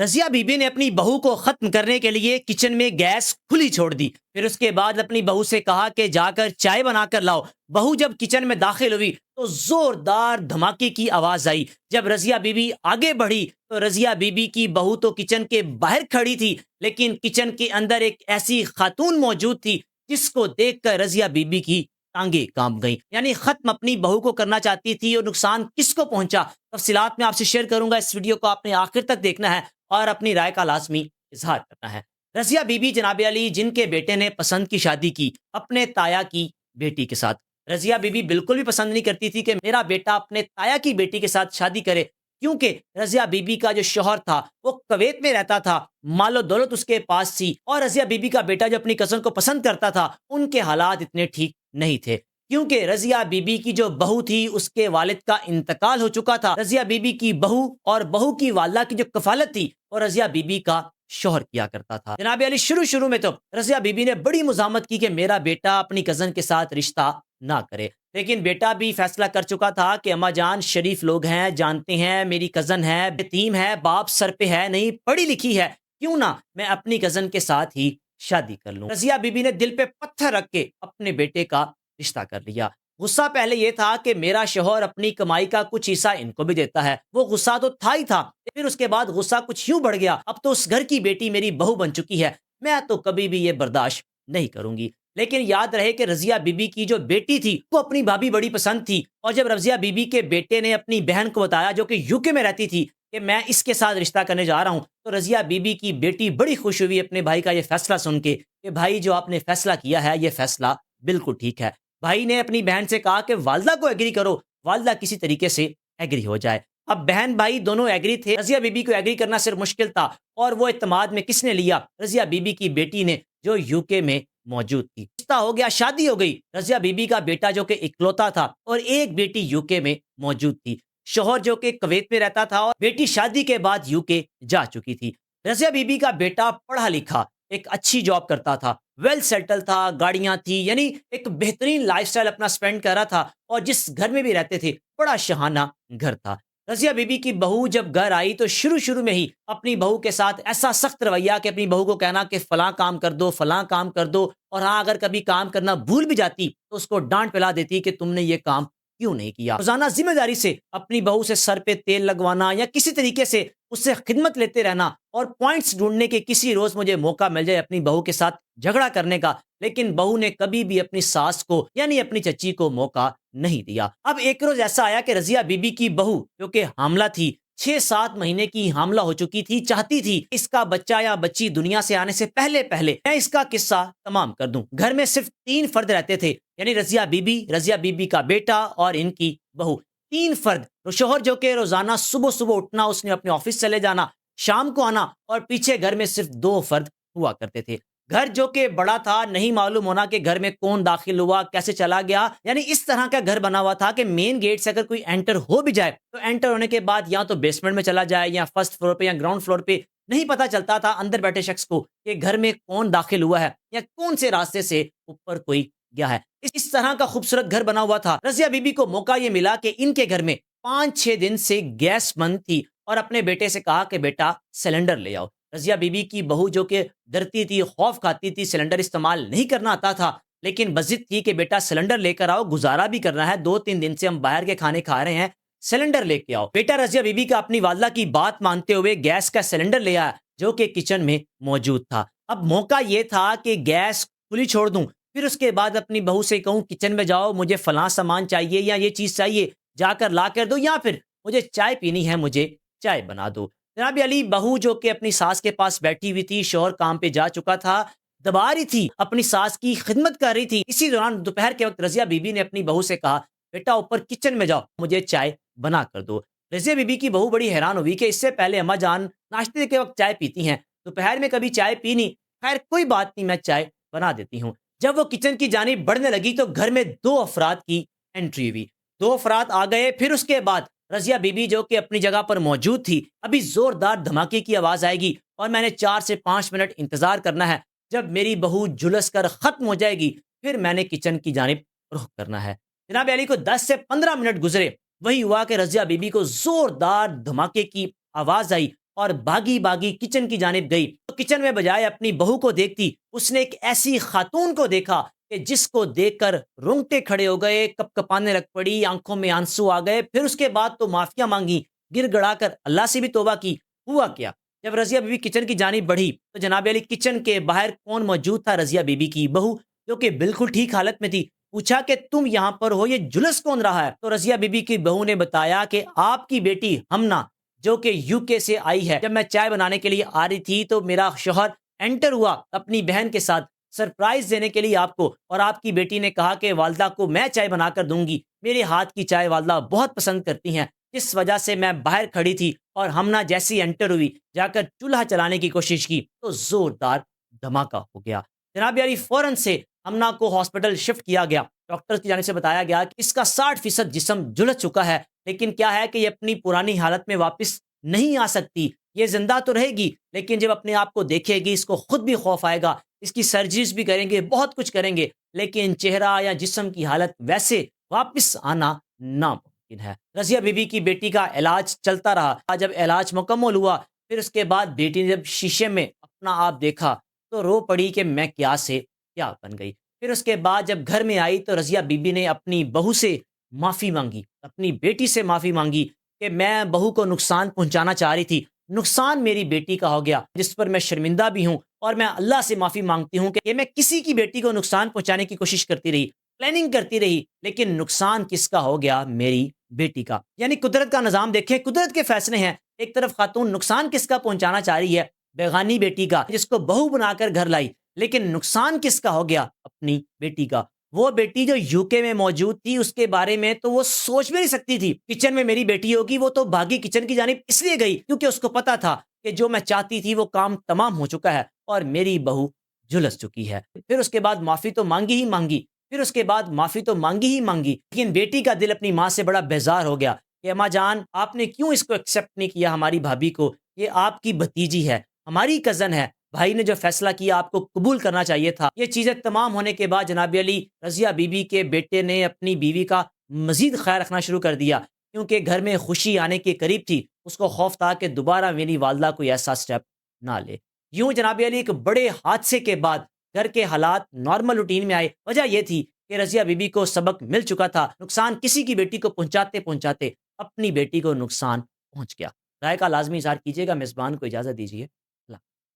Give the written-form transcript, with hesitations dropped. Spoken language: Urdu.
رضیہ بی بی نے اپنی بہو کو ختم کرنے کے لیے کچن میں گیس کھلی چھوڑ دی، پھر اس کے بعد اپنی بہو سے کہا کہ جا کر چائے بنا کر لاؤ۔ بہو جب کچن میں داخل ہوئی تو زوردار دھماکے کی آواز آئی۔ جب رضیہ بی بی آگے بڑھی تو رضیہ بی بی کی بہو تو کچن کے باہر کھڑی تھی، لیکن کچن کے اندر ایک ایسی خاتون موجود تھی جس کو دیکھ کر رضیہ بی بی کی ٹانگیں کانپ گئیں۔ یعنی ختم اپنی بہو کو کرنا چاہتی تھی، اور نقصان کس کو پہنچا تفصیلات میں آپ سے شیئر کروں گا۔ اس ویڈیو کو آپ نے آخر تک دیکھنا ہے اور اپنی رائے کا لازمی اظہار کرنا ہے۔ رضیہ بی بی جناب علی جن کے بیٹے نے پسند کی شادی کی اپنے تایا کی بیٹی کے ساتھ۔ رضیہ بی بی بالکل بھی پسند نہیں کرتی تھی کہ میرا بیٹا اپنے تایا کی بیٹی کے ساتھ شادی کرے، کیونکہ رضیہ بی بی کا جو شوہر تھا وہ کویت میں رہتا تھا، مال و دولت اس کے پاس تھی، اور رضیہ بی بی کا بیٹا جو اپنی کزن کو پسند کرتا تھا ان کے حالات اتنے ٹھیک نہیں تھے، کیونکہ رضیہ بی بی کی جو بہو تھی اس کے والد کا انتقال ہو چکا تھا۔ رضیہ بی بی کی بہو اور بہو کی والدہ کی جو کفالت تھی اور رضیہ بی بی کا شوہر کیا کرتا تھا۔ جناب علی شروع میں تو رضیہ بی بی نے بڑی مزاحمت کی کہ میرا بیٹا اپنی کزن کے ساتھ رشتہ نہ کرے، لیکن بیٹا بھی فیصلہ کر چکا تھا کہ اماں جان شریف لوگ ہیں، جانتے ہیں میری کزن ہے، یتیم ہے، باپ سر پہ ہے نہیں، پڑھی لکھی ہے، کیوں نہ میں اپنی کزن کے ساتھ ہی شادی کر لوں۔ رضیہ بی بی نے دل پہ پتھر رکھ کے اپنے بیٹے کا رشتہ کر لیا۔ غصہ پہلے یہ تھا کہ میرا شوہر اپنی کمائی کا کچھ حصہ ان کو بھی دیتا ہے، وہ غصہ تو تھا ہی تھا، پھر اس کے بعد غصہ کچھ یوں بڑھ گیا، اب تو اس گھر کی بیٹی میری بہو بن چکی ہے، میں تو کبھی بھی یہ برداشت نہیں کروں گی۔ لیکن یاد رہے کہ رضیہ بی بی کی جو بیٹی تھی وہ اپنی بھابھی بڑی پسند تھی، اور جب رضیہ بی بی کے بیٹے نے اپنی بہن کو بتایا جو کہ UK میں رہتی تھی کہ میں اس کے ساتھ رشتہ کرنے جا رہا ہوں، تو رضیہ بی بی کی بیٹی بڑی خوش ہوئی اپنے بھائی کا یہ فیصلہ سن کے کہ بھائی جو آپ نے فیصلہ کیا ہے یہ فیصلہ بالکل ٹھیک ہے۔ بھائی نے اپنی بہن سے کہا کہ والدہ کو ایگری کرو، والدہ کسی طریقے سے ایگری ہو جائے۔ اب بہن بھائی دونوں ایگری تھے، رضیہ بی بی کو ایگری کرنا صرف مشکل تھا، اور وہ اعتماد میں کس نے لیا؟ رضیہ بی بی کی بیٹی نے، جو UK میں موجود تھی۔ رشتہ ہو گیا، شادی ہو گئی۔ رضیہ بی بی کا بیٹا جو کہ اکلوتا تھا، اور ایک بیٹی UK میں موجود تھی، شوہر جو کہ کویت میں رہتا تھا، اور بیٹی شادی کے بعد UK جا چکی تھی۔ رضیہ بی بی کا بیٹا پڑھا لکھا، ایک اچھی جاب کرتا تھا، ویل سیٹل تھا، گاڑیاں تھی، یعنی ایک بہترین لائف سٹائل اپنا سپینڈ کر رہا تھا، اور جس گھر میں بھی رہتے تھے بڑا شہانہ گھر تھا۔ رضیہ بی بی کی بہو جب گھر آئی تو شروع میں ہی اپنی بہو کے ساتھ ایسا سخت رویہ کہ اپنی بہو کو کہنا کہ فلاں کام کر دو، فلاں کام کر دو، اور ہاں اگر کبھی کام کرنا بھول بھی جاتی تو اس کو ڈانٹ پلا دیتی کہ تم نے یہ کام کیوں نہیں کیا۔ روزانہ ذمہ داری سے اپنی بہو سے سر پہ تیل لگوانا یا کسی طریقے سے اس سے خدمت لیتے رہنا، اور پوائنٹس ڈھونڈنے کے کسی روز مجھے موقع مل جائے اپنی بہو کے ساتھ جھگڑا کرنے کا، لیکن بہو نے کبھی بھی اپنی ساس کو یعنی اپنی چچی کو موقع نہیں دیا۔ اب ایک روز ایسا آیا کہ رضیہ بی بی کی بہو جو کہ حاملہ تھی، 6-7 مہینے کی حاملہ ہو چکی تھی، چاہتی تھی اس کا بچہ یا بچی دنیا سے آنے سے پہلے میں اس کا قصہ تمام کر دوں۔ گھر میں صرف 3 فرد رہتے تھے، یعنی رضیہ بی بی کا بیٹا اور ان کی بہو، 3 فرد۔ شوہر جو کہ روزانہ صبح اٹھنا، اس نے اپنے آفس چلے جانا، شام کو آنا، اور پیچھے گھر میں صرف 2 فرد ہوا کرتے تھے۔ گھر جو کہ بڑا تھا، نہیں معلوم ہونا کہ گھر میں کون داخل ہوا، کیسے چلا گیا، یعنی اس طرح کا گھر بنا ہوا تھا کہ مین گیٹ سے اگر کوئی انٹر ہو بھی جائے تو انٹر ہونے کے بعد یا تو بیسمنٹ میں چلا جائے یا فرسٹ فلور پہ یا گراؤنڈ فلور پہ، نہیں پتا چلتا تھا اندر بیٹھے شخص کو کہ گھر میں کون داخل ہوا ہے یا کون سے راستے سے اوپر کوئی گیا ہے۔ اس طرح کا خوبصورت گھر بنا ہوا تھا۔ رضیہ بی بی کو موقع یہ ملا کہ ان کے گھر میں 5-6 دن سے گیس بند تھی، اور اپنے بیٹے سے کہا کہ بیٹا سلنڈر لے آؤ۔ رضیہ بی بی کی بہو جو کہ ڈرتی تھی، خوف کھاتی تھی، سلنڈر استعمال نہیں کرنا آتا تھا، لیکن بضد تھی کہ بیٹا سلنڈر لے کر آؤ، گزارا بھی کرنا ہے، 2-3 دن سے ہم باہر کے کھانے کھا رہے ہیں، سلنڈر لے کے آؤ۔ بیٹا رضیہ بی بی کا اپنی والدہ کی بات مانتے ہوئے گیس کا سلنڈر لے آیا جو کہ کچن میں موجود تھا۔ اب موقع یہ تھا کہ گیس کھلی چھوڑ دوں، پھر اس کے بعد اپنی بہو سے کہوں کچن میں جاؤ، مجھے فلاں سامان چاہیے یا یہ چیز چاہیے، جا کر لا کر دو، یا پھر مجھے چائے پینی ہے، مجھے چائے بنا دو۔ جناب علی بہو جو کہ اپنی ساس کے پاس بیٹھی ہوئی تھی، شوہر کام پہ جا چکا تھا، دبا رہی تھی، اپنی ساس کی خدمت کر رہی تھی۔ اسی دوران دوپہر کے وقت رضیہ بی بی نے اپنی بہو سے کہا بیٹا اوپر کچن میں جاؤ، مجھے چائے بنا کر دو۔ رضیہ بی بی کی بہو بڑی حیران ہوئی کہ اس سے پہلے اماں جان ناشتے کے وقت چائے پیتی ہیں، دوپہر میں کبھی چائے پی نہیں، خیر کوئی بات نہیں، میں چائے بنا دیتی ہوں۔ جب وہ کچن کی جانب بڑھنے لگی تو گھر میں 2 افراد کی انٹری ہوئی، 2 افراد آ گئے، پھر اس کے بعد رضیہ بی بی جو کہ اپنی جگہ پر موجود تھی، ابھی زوردار دھماکے کی آواز آئے گی اور میں نے 4 سے 5 منٹ انتظار کرنا ہے، جب میری بہو جھلس کر ختم ہو جائے گی پھر میں نے کچن کی جانب رخ کرنا ہے۔ جناب علی کو 10 سے 15 منٹ گزرے، وہی ہوا کہ رضیہ بی بی کو زوردار دھماکے کی آواز آئی اور بھاگی بھاگی کچن کی جانب گئی تو کچن میں بجائے اپنی بہو کو دیکھتی اس نے ایک ایسی خاتون کو دیکھا کہ جس کو دیکھ کر رونگٹے کھڑے ہو گئے، کپ کپانے لگ پڑی، آنکھوں میں آنسو آ گئے۔ پھر اس کے بعد تو معافیاں مانگی، گر گڑا کر اللہ سے بھی توبہ کی۔ ہوا کیا؟ جب رضیہ بی بی کچن کی جانب بڑھی تو جناب علی کچن کے باہر کون موجود تھا؟ رضیہ بی بی کی بہو، جو کہ بالکل ٹھیک حالت میں تھی۔ پوچھا کہ تم یہاں پر ہو، یہ جلس کون رہا ہے؟ تو رضیہ بی بی کی بہو نے بتایا کہ آپ کی بیٹی ہمنا جو کہ یو کے سے آئی ہے، جب میں چائے بنانے کے لیے آ رہی تھی تو میرا شوہر انٹر ہوا اپنی بہن کے ساتھ سرپرائز دینے کے لیے آپ کو، اور آپ کی بیٹی نے کہا کہ والدہ کو میں چائے بنا کر دوں گی، میرے ہاتھ کی چائے والدہ بہت پسند کرتی ہیں، اس وجہ سے میں باہر کھڑی تھی اور ہمنا جیسی انٹر ہوئی جا کر چولہا چلانے کی کوشش کی تو زوردار دھماکہ ہو گیا۔ جناب یاری فوراً سے ہمنا کو ہاسپٹل شفٹ کیا گیا۔ ڈاکٹر کی جانب سے بتایا گیا کہ اس کا 60% جسم جھلس چکا ہے، لیکن کیا ہے کہ یہ اپنی پرانی حالت میں واپس نہیں آ سکتی، یہ زندہ تو رہے گی لیکن جب اپنے آپ کو دیکھے گی اس کو خود بھی خوف آئے گا، اس کی سرجریز بھی کریں گے، بہت کچھ کریں گے، لیکن چہرہ یا جسم کی حالت ویسے واپس آنا ناممکن ہے۔ رضیہ بی بی کی بیٹی کا علاج چلتا رہا۔ جب علاج مکمل ہوا پھر اس کے بعد بیٹی نے جب شیشے میں اپنا آپ دیکھا تو رو پڑی کہ میں کیا سے کیا بن گئی۔ پھر اس کے بعد جب گھر میں آئی تو رضیہ بی بی نے اپنی بہو سے معافی مانگی، اپنی بیٹی سے معافی مانگی کہ میں بہو کو نقصان پہنچانا چاہ رہی تھی، نقصان میری بیٹی کا ہو گیا جس پر میں شرمندہ بھی ہوں، اور میں اللہ سے معافی مانگتی ہوں کہ میں کسی کی بیٹی کو نقصان پہنچانے کی کوشش کرتی رہی، پلاننگ کرتی رہی، لیکن نقصان کس کا ہو گیا؟ میری بیٹی کا۔ یعنی قدرت کا نظام دیکھیں، قدرت کے فیصلے ہیں۔ ایک طرف خاتون نقصان کس کا پہنچانا چاہ رہی ہے؟ بیگانی بیٹی کا، جس کو بہو بنا کر گھر لائی، لیکن نقصان کس کا ہو گیا؟ اپنی بیٹی کا۔ وہ بیٹی جو یو کے میں موجود تھی اس کے بارے میں تو وہ سوچ بھی نہیں سکتی تھی، کچن میں میری بیٹی ہوگی، وہ تو بھاگی کچن کی جانب اس لیے گئی کیونکہ اس کو پتا تھا کہ جو میں چاہتی تھی وہ کام تمام ہو چکا ہے اور میری بہو جھلس چکی ہے۔ پھر اس کے بعد معافی تو مانگی ہی مانگی، پھر اس کے بعد معافی تو مانگی ہی مانگی، لیکن بیٹی کا دل اپنی ماں سے بڑا بیزار ہو گیا کہ اماں جان آپ نے کیوں اس کو ایکسیپٹ نہیں کیا؟ ہماری بھابھی کو، یہ آپ کی بھتیجی ہے، ہماری کزن ہے، بھائی نے جو فیصلہ کیا آپ کو قبول کرنا چاہیے تھا۔ یہ چیزیں تمام ہونے کے بعد جناب علی رضیہ بی بی کے بیٹے نے اپنی بیوی کا مزید خیال رکھنا شروع کر دیا، کیونکہ گھر میں خوشی آنے کے قریب تھی، اس کو خوف تھا کہ دوبارہ میری والدہ کوئی ایسا سٹیپ نہ لے۔ یوں جناب علی ایک بڑے حادثے کے بعد گھر کے حالات نارمل روٹین میں آئے۔ وجہ یہ تھی کہ رضیہ بی بی کو سبق مل چکا تھا، نقصان کسی کی بیٹی کو پہنچاتے پہنچاتے اپنی بیٹی کو نقصان پہنچ گیا۔ رائے کا لازمی اظہار کیجیے گا، میزبان کو اجازت دیجیے۔